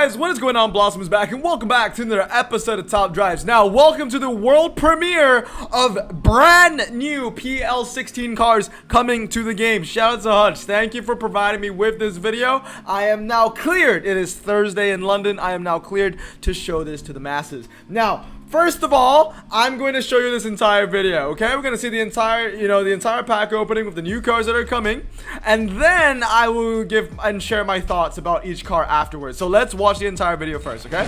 guys, what is going on? Blossom is back, and welcome back to another episode of Top Drives. Now, welcome to the world premiere of brand new PL16 cars coming to the game. Shout out to Hutch. Thank you for providing me with this video. I am now cleared. It is Thursday in London. I am now cleared to show this to the masses. Now, first of all, I'm going to show you this entire video, okay? We're going to see the entire, the entire pack opening with the new cars that are coming. And then I will give and share my thoughts about each car afterwards. So let's watch the entire video first, okay?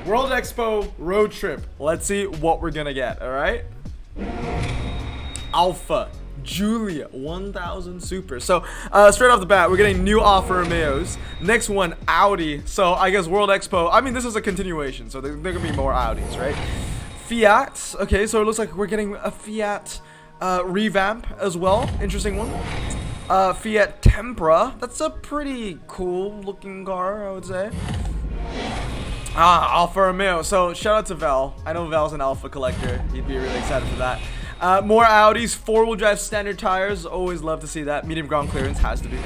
World Expo road trip. Let's see what we're going to get, all right? Alpha Giulia 1000 Super. So straight off the bat, we're getting new Alfa Romeos. Next one, Audi. So I guess World Expo, I mean, this is a continuation, so there gonna be more Audis, right? Fiat. Okay, so it looks like we're getting a Fiat revamp as well. Interesting one. Fiat Tempra. That's a pretty cool looking car, I would say. Alfa Romeo. So shout out to Val. I know Val's an Alfa collector. He'd be really excited for that. More Audis, four-wheel drive standard tires. Always love to see that. Medium ground clearance has to be.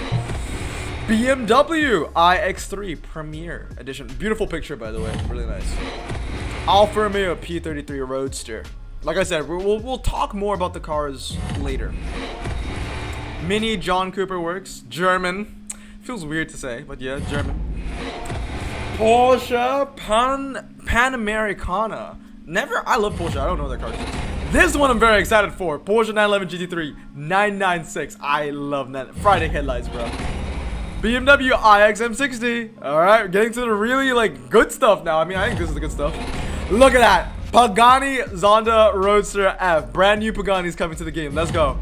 BMW iX3 Premier Edition. Beautiful picture, by the way. Really nice. Alfa Romeo P33 Roadster. Like I said, we'll talk more about the cars later. Mini John Cooper Works. German. Feels weird to say, but yeah, German. Porsche Panamericana. I love Porsche. I don't know that car. This one I'm very excited for. Porsche 911 GT3 996. I love that. Friday headlights, bro. BMW iX M60. Alright, we're getting to the really, good stuff now. I mean, I think this is the good stuff. Look at that. Pagani Zonda Roadster F. Brand new Pagani's coming to the game. Let's go.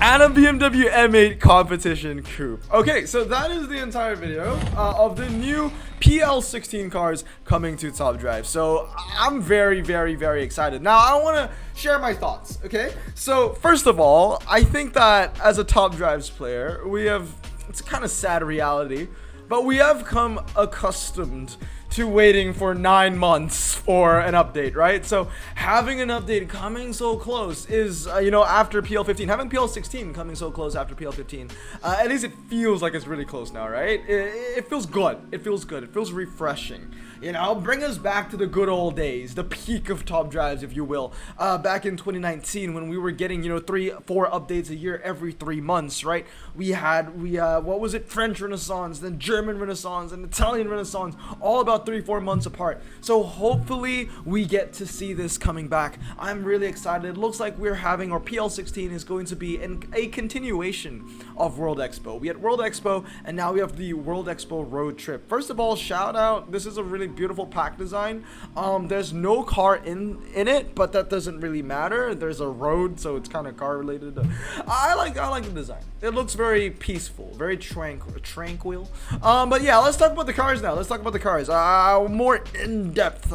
And a BMW M8 Competition Coupe. Okay, so that is the entire video of the new PL16 cars coming to Top Drive. So I'm very, very, very excited. Now, I want to share my thoughts, okay? So first of all, I think that as a Top Drives player, it's a kind of sad reality, but we have come accustomed to waiting for 9 months for an update, right? So having an update coming so close is, after PL15, having PL16 coming so close after PL15, at least it feels like it's really close now, right? It feels good. It feels good. It feels refreshing. Bring us back to the good old days, the peak of Top Drives, if you will. Back in 2019, when we were getting, 3-4 updates a year every 3 months, right? We had, what was it? French Renaissance, then German Renaissance, and Italian Renaissance, all about 3-4 months apart. So hopefully we get to see this coming back. I'm really excited. It looks like we're having, or PL16 is going to be a continuation of World Expo. We had World Expo, and now we have the World Expo road trip. First of all, shout out. This is a really beautiful pack design. There's no car in it, but that doesn't really matter. There's a road, so it's kind of car related. I like the design. It looks very peaceful, very tranquil. But yeah, let's talk about the cars now. Let's talk about the cars. More in-depth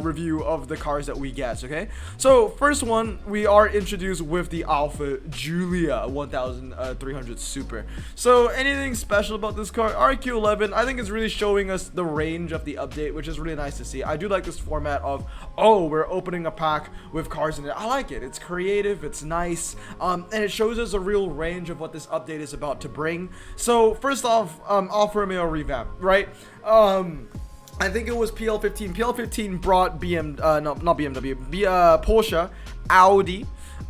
review of the cars that we get. Okay, so first one, we are introduced with the Alpha Giulia 1300 Super. So anything special about this car? RQ11, I think it's really showing us the range of the update, which is really nice to see. I do like this format of, we're opening a pack with cars in it. I like it. It's creative, it's nice, and it shows us a real range of what this update is about to bring. So first off, Alfa Romeo revamp, right? I think it was PL15. PL15 brought Porsche, Audi,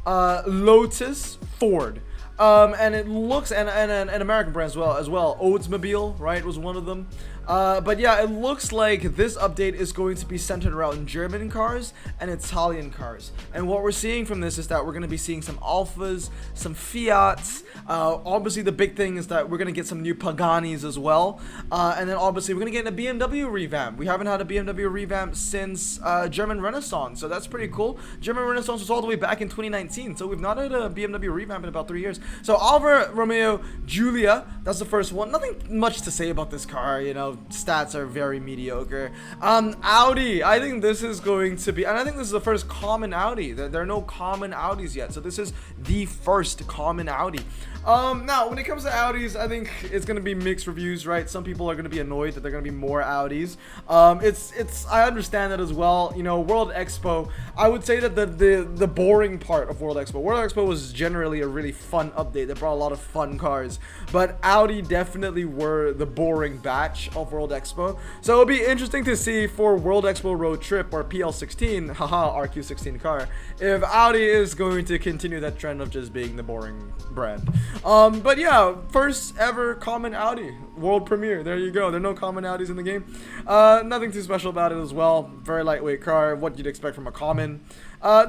Lotus, Ford. And it looks, and an American brand as well. Oldsmobile, right, was one of them. But yeah, it looks like this update is going to be centered around German cars and Italian cars. And what we're seeing from this is that we're going to be seeing some Alphas, some Fiats. Obviously, the big thing is that we're going to get some new Paganis as well. And then obviously, we're going to get a BMW revamp. We haven't had a BMW revamp since German Renaissance. So that's pretty cool. German Renaissance was all the way back in 2019. So we've not had a BMW revamp in about 3 years. So Alfa Romeo Giulia, that's the first one. Nothing much to say about this car, stats are very mediocre. Audi, I think this is going to be, and I think this is the first common Audi. There are no common Audis yet, so this is the first common Audi. Now, when it comes to Audis, I think it's going to be mixed reviews, right? Some people are going to be annoyed that they're going to be more Audis. I understand that as well. World Expo, I would say that the boring part of World Expo was generally a really fun update that brought a lot of fun cars. But Audi definitely were the boring batch of of World Expo. So it'll be interesting to see for World Expo Road Trip or PL16, haha, RQ16 car, if Audi is going to continue that trend of just being the boring brand. But yeah, first ever common Audi world premiere. There you go. There are no common Audis in the game. Nothing too special about it as well. Very lightweight car, what you'd expect from a common.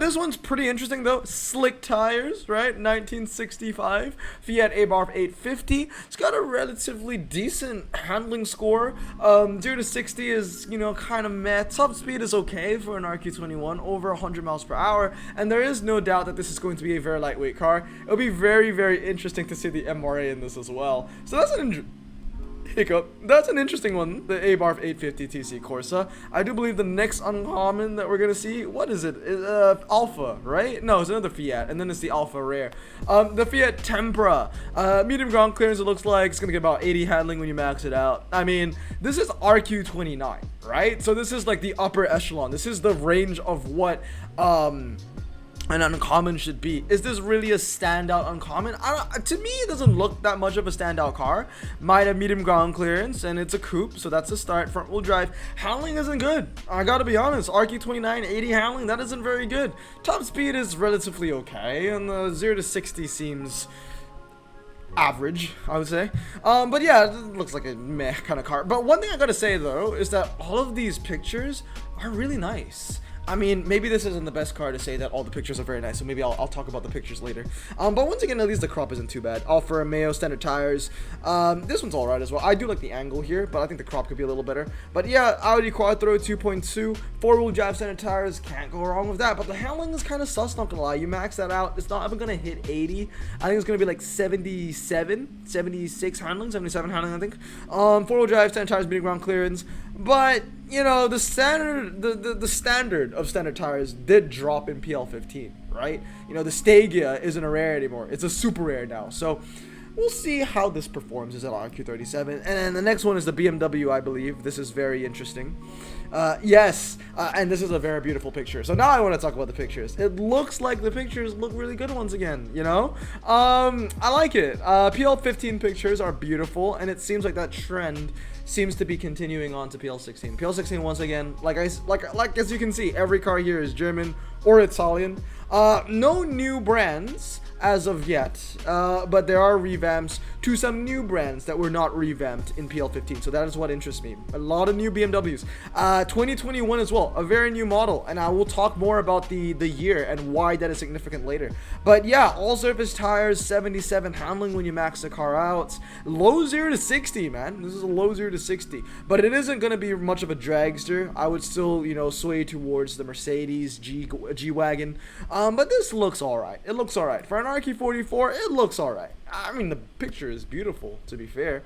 This one's pretty interesting though. Slick tires, right? 1965 Fiat Abarth 850. It's got a relatively decent handling score. 0 to 60 is, you know, kind of meh. Top speed is okay for an RQ21, over 100 miles per hour, and there is no doubt that this is going to be a very lightweight car. It'll be very, very interesting to see the MRA in this as well. So that's an That's an interesting one, the Abarth 850 TC Corsa. I do believe the next uncommon that we're going to see, what is it? Alpha, right? No, it's another Fiat, and then it's the Alpha Rare. The Fiat Tempra. Medium ground clearance, it looks like. It's going to get about 80 handling when you max it out. I mean, this is RQ29, right? So this is like the upper echelon. This is the range of what an uncommon should be. Is this really a standout uncommon? To me, it doesn't look that much of a standout car. Might have medium ground clearance, and it's a coupe, so that's a start. Front wheel drive. Handling isn't good. I gotta be honest. RQ29, 80 handling, that isn't very good. Top speed is relatively okay, and the 0 to 60 seems average, I would say. But yeah, it looks like a meh kind of car. But one thing I gotta say though is that all of these pictures are really nice. I mean, maybe this isn't the best car to say that all the pictures are very nice, so maybe I'll talk about the pictures later. But once again, at least the crop isn't too bad. Alfa Romeo standard tires. This one's alright as well. I do like the angle here, but I think the crop could be a little better. But yeah, Audi Quattro 2.2, 4-wheel drive standard tires, can't go wrong with that. But the handling is kind of sus, not gonna lie. You max that out, it's not even gonna hit 80. I think it's gonna be like 76 handling, 77 handling, I think. 4-wheel drive standard tires, medium ground clearance. But you know, the standard of standard tires did drop in PL15, right? You know, the Stagia isn't a rare anymore. It's a super rare now. So we'll see how this performs as an RQ37. And then the next one is the BMW, I believe. This is very interesting. Yes, and this is a very beautiful picture. So now I want to talk about the pictures. It looks like the pictures look really good once again, you know? I like it. PL15 pictures are beautiful, and it seems like that trend seems to be continuing on to PL16. PL16 once again, like as you can see, every car here is German or Italian. No new brands as of yet, but there are revamps to some new brands that were not revamped in PL15, so that is what interests me. A lot of new BMWs. 2021 as well, a very new model, and I will talk more about the year and why that is significant later. But yeah, all surface tires, 77 handling when you max the car out. Low 0 to 60, man. This is a low 0 to 60, but it isn't going to be much of a dragster. I would still, you know, sway towards the Mercedes G-Wagon, but this looks alright. It looks alright. For an RQ44, it looks alright. I mean, the picture is beautiful, to be fair.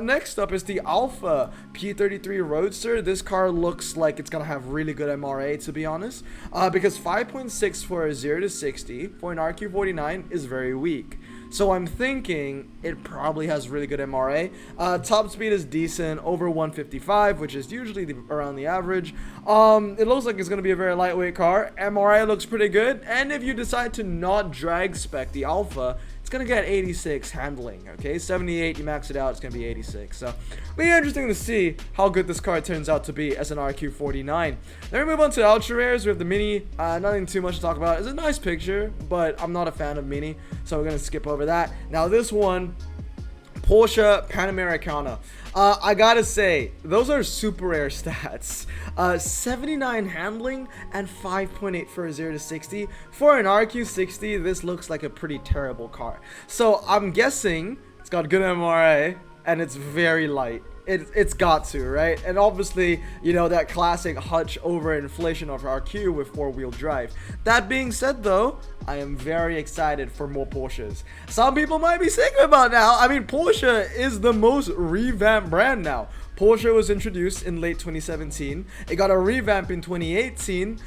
Next up is the Alfa P33 Roadster. This car looks like it's going to have really good MRA, to be honest, because 5.6 for a 0 to 60 for an RQ49 is very weak. So I'm thinking it probably has really good MRA. Top speed is decent, over 155, which is usually around the average. It looks like it's going to be a very lightweight car. MRA looks pretty good. And if you decide to not drag spec the Alfa, it's going to get 86 handling, okay? 78, you max it out, it's going to be 86. So, be interesting to see how good this car turns out to be as an RQ49. Then we move on to Ultra Rares. We have the Mini. Nothing too much to talk about. It's a nice picture, but I'm not a fan of Mini, so we're going to skip over that. Now, this one, Porsche Panamericana. I gotta say, those are super rare stats. 79 handling and 5.8 for a 0 to 60. For an RQ60, this looks like a pretty terrible car. So I'm guessing it's got good MRA and it's very light. It's got to, right? And obviously, you know, that classic hutch over inflation of RQ with 4-wheel drive. That being said though, I am very excited for more Porsches. Some people might be sick about now. I mean, Porsche is the most revamped brand now. Porsche was introduced in late 2017. It got a revamp in 2018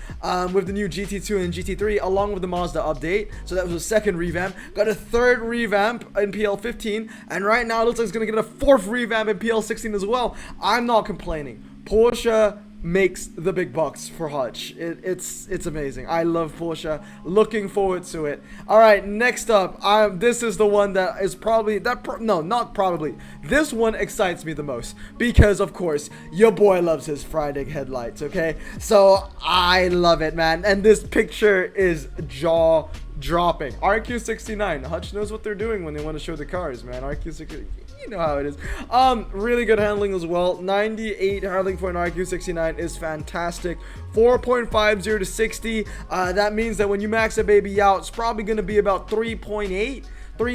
with the new GT2 and GT3 along with the Mazda update. So that was a second revamp. Got a third revamp in PL15. And right now it looks like it's going to get a fourth revamp in PL16 as well. I'm not complaining. Porsche makes the big bucks for Hutch. It's amazing. I love Porsche. Looking forward to it. All right, next up, this is the one that is probably not probably. This one excites me the most because, of course, your boy loves his Friday headlights. Okay, so I love it, man. And this picture is jaw dropping. RQ69. Hutch knows what they're doing when they want to show the cars, man. RQ69. You know how it is. Really good handling as well. 98 handling for an RQ69 is fantastic. 4.50 to 60. That means that when you max a baby out, it's probably going to be about 3.8 or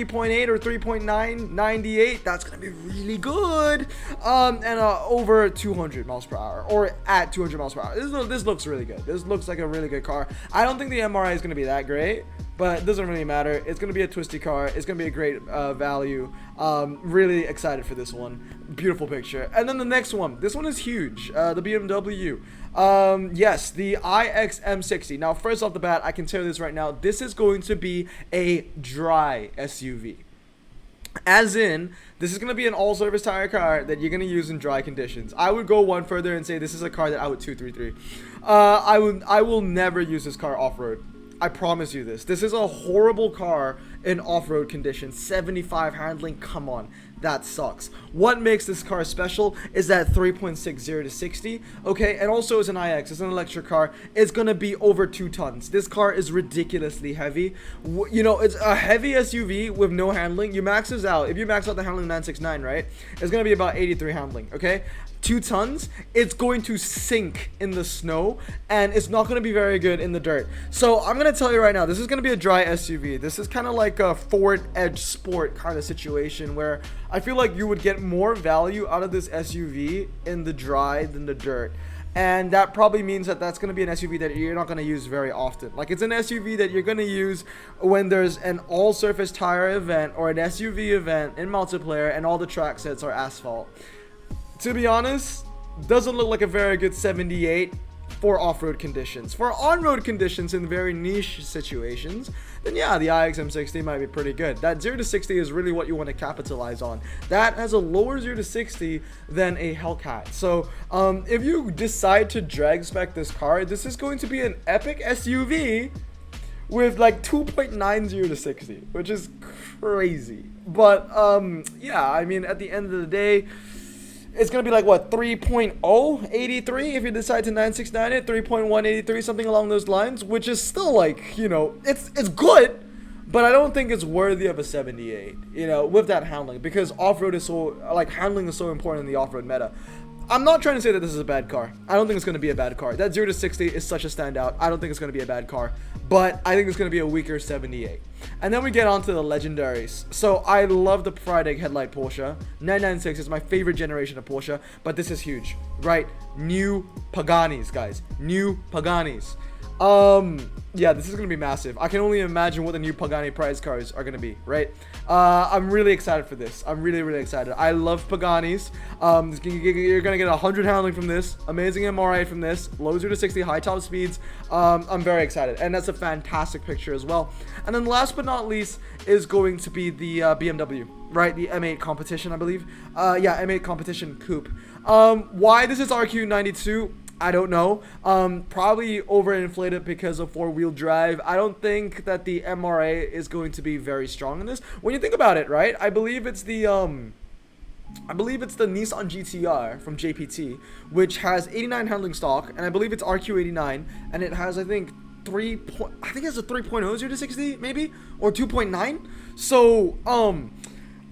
3.9, 98. That's gonna be really good. And over 200 miles per hour, or at 200 miles per hour. This looks really good. This looks like a really good car. I don't think the MRI is gonna be that great, but it doesn't really matter. It's gonna be a twisty car. It's gonna be a great value. Really excited for this one. Beautiful picture. And then the next one. This one is huge. The BMW. Yes, the iX-M60. Now, first off the bat, I can tell you this right now. This is going to be a dry SUV. As in, this is going to be an all-service tire car that you're going to use in dry conditions. I would go one further and say this is a car that I would 233. I will never use this car off-road. I promise you this. This is a horrible car in off-road conditions. 75 handling, come on. That sucks. What makes this car special is that 3.60 to 60, okay? And also it's an iX, it's an electric car. It's gonna be over 2 tons. This car is ridiculously heavy. You know, it's a heavy SUV with no handling. You max this out. If you max out the handling 969, right? It's gonna be about 83 handling, okay? 2 tons, it's going to sink in the snow, and it's not going to be very good in the dirt. So I'm going to tell you right now, this is going to be a dry SUV. This is kind of like a Ford Edge Sport kind of situation where I feel like you would get more value out of this SUV in the dry than the dirt. And that probably means that that's going to be an SUV that you're not going to use very often. Like, it's an SUV that you're going to use when there's an all-surface tire event or an SUV event in multiplayer and all the track sets are asphalt. To be honest, doesn't look like a very good 78 for off-road conditions. For on-road conditions in very niche situations, then yeah, the iX-M60 might be pretty good. That 0 to 60 is really what you want to capitalize on. That has a lower 0 to 60 than a Hellcat. So if you decide to drag spec this car, this is going to be an epic SUV with like 2.90 to 60, which is crazy. But yeah, I mean, at the end of the day, it's going to be like, what, 3.083 if you decide to 969 it, 3.183, something along those lines, which is still like, you know, it's good, but I don't think it's worthy of a 78, you know, with that handling, because off-road is so, like, handling is so important in the off-road meta. I'm not trying to say that this is a bad car. I don't think it's going to be a bad car. That 0 to 60 is such a standout. I don't think it's going to be a bad car, but I think it's going to be a weaker 78. And then we get on to the Legendaries. So I love the Friday headlight Porsche. 996 is my favorite generation of Porsche, but this is huge, right? New Paganis, guys. New Paganis. Yeah, this is gonna be massive. I can only imagine what the new Pagani prize cars are gonna be, right? I'm really excited for this. I'm really excited. I love Paganis. You're gonna get 100 handling from this, amazing MRI from this, low 0 to 60, high top speeds. I'm very excited, and that's a fantastic picture as well. And then last but not least is going to be the BMW, right? The M8 competition, I believe. Yeah, M8 competition coupe. Why this is RQ92? I don't know. Probably overinflated because of 4-wheel drive. I don't think that the MRA is going to be very strong in this. When you think about it, right? I believe it's the Nissan GTR from JPT, which has 89 handling stock, and I believe it's RQ89, and it has, I think, it's a 3.0 0 to 60 maybe, or 2.9. So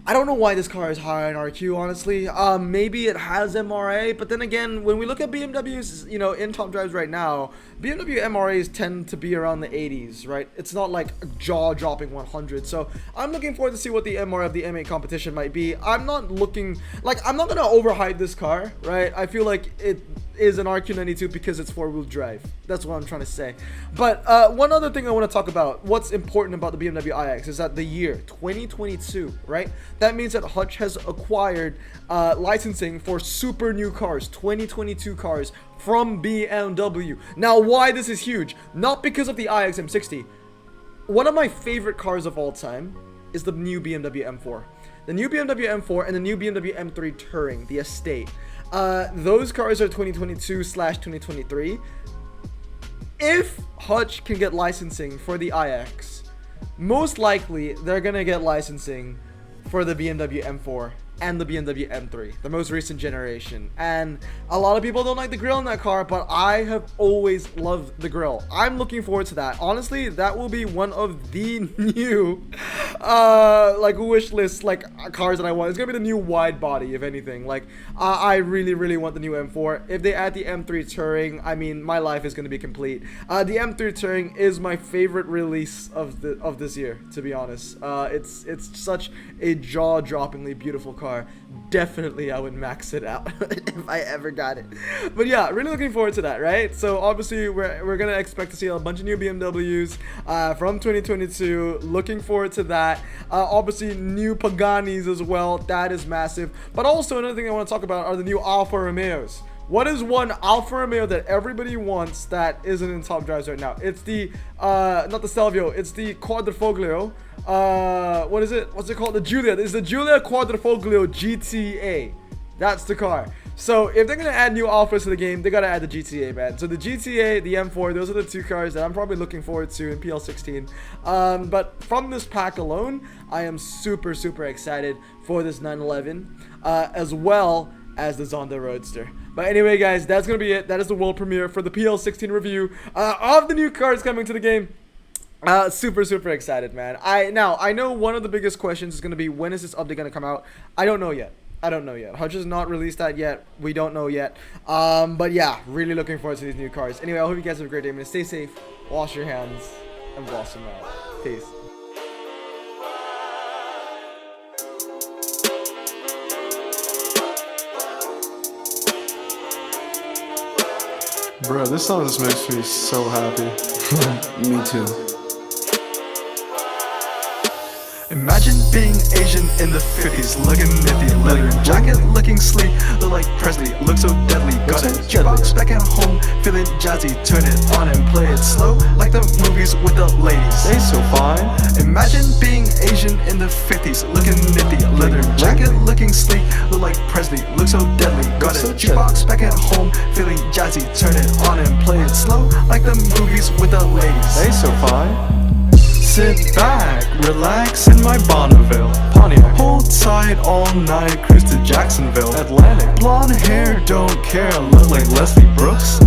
I don't know why this car is higher in RQ, honestly. Maybe it has MRA, but then again, when we look at BMWs, you know, in top drives right now, BMW MRAs tend to be around the 80s, right? It's not like jaw-dropping 100. So I'm looking forward to see what the MRA of the M8 competition might be. I'm not gonna overhype this car, right? I feel like it is an RQ92 because it's 4-wheel drive. That's what I'm trying to say. But one other thing I want to talk about, what's important about the BMW iX, is that the year 2022, right? That means that Hutch has acquired licensing for super new cars, 2022 cars from BMW. Now, why this is huge? Not because of the iX-M60. One of my favorite cars of all time is the new BMW M4. The new BMW M4 and the new BMW M3 Touring, the Estate. Those cars are 2022/2023. If Hutch can get licensing for the iX, most likely they're gonna get licensing for the BMW M4 and the BMW M3, the most recent generation. And a lot of people don't like the grille in that car, but I have always loved the grille. I'm looking forward to that. Honestly, that will be one of the new like wish list like cars that I want. It's gonna be the new wide body, if anything. Like I really want the new M4. If they add the M3 Touring, I mean, my life is gonna be complete. The M3 Touring is my favorite release of this year, to be honest. It's such a jaw-droppingly beautiful car. Definitely I would max it out if I ever got it. But yeah, really looking forward to that, right? So obviously we're gonna expect to see a bunch of new BMWs from 2022. Looking forward to that. Obviously new Paganis as well. That is massive. But also another thing I want to talk about are the new Alfa Romeos. What is one Alfa Romeo that everybody wants that isn't in top drives right now? It's the not the Stelvio, it's the Quadrifoglio. What is it? What's it called? The Giulia. It's the Giulia Quadrifoglio GTA. That's the car. So if they're gonna add new Alphas to the game, they gotta add the GTA, man. So the GTA, the M4, those are the two cars that I'm probably looking forward to in PL16. But from this pack alone, I am super excited for this 911, as well as the Zonda Roadster. But anyway, guys, that's gonna be it. That is the world premiere for the PL16 review of the new cars coming to the game. Super excited, man. I know one of the biggest questions is gonna be, when is this update gonna come out? I don't know yet. Hutch has not released that yet. We don't know yet. But yeah, really looking forward to these new cars. Anyway, I hope you guys have a great day, man. Stay safe, wash your hands, and blossom out. Peace. Bro, this song just makes me so happy. Me too. Imagine being Asian in the 50s, looking nifty, leather jacket, looking sleek, look like Presley, look so deadly. Got a jukebox back at home, feeling jazzy, turn it on and play it slow, like the movies with the ladies. They so fine. Imagine being Asian in the 50s, looking nifty, leather jacket, looking sleek, look like Presley, look so deadly. Got a jukebox back at home, feeling jazzy, turn it on and play it slow, like the movies with the ladies. They so fine. Sit back, relax in my Bonneville Pontiac. Hold tight all night, cruise to Jacksonville Atlantic. Blonde hair, don't care, look like Leslie Brooks.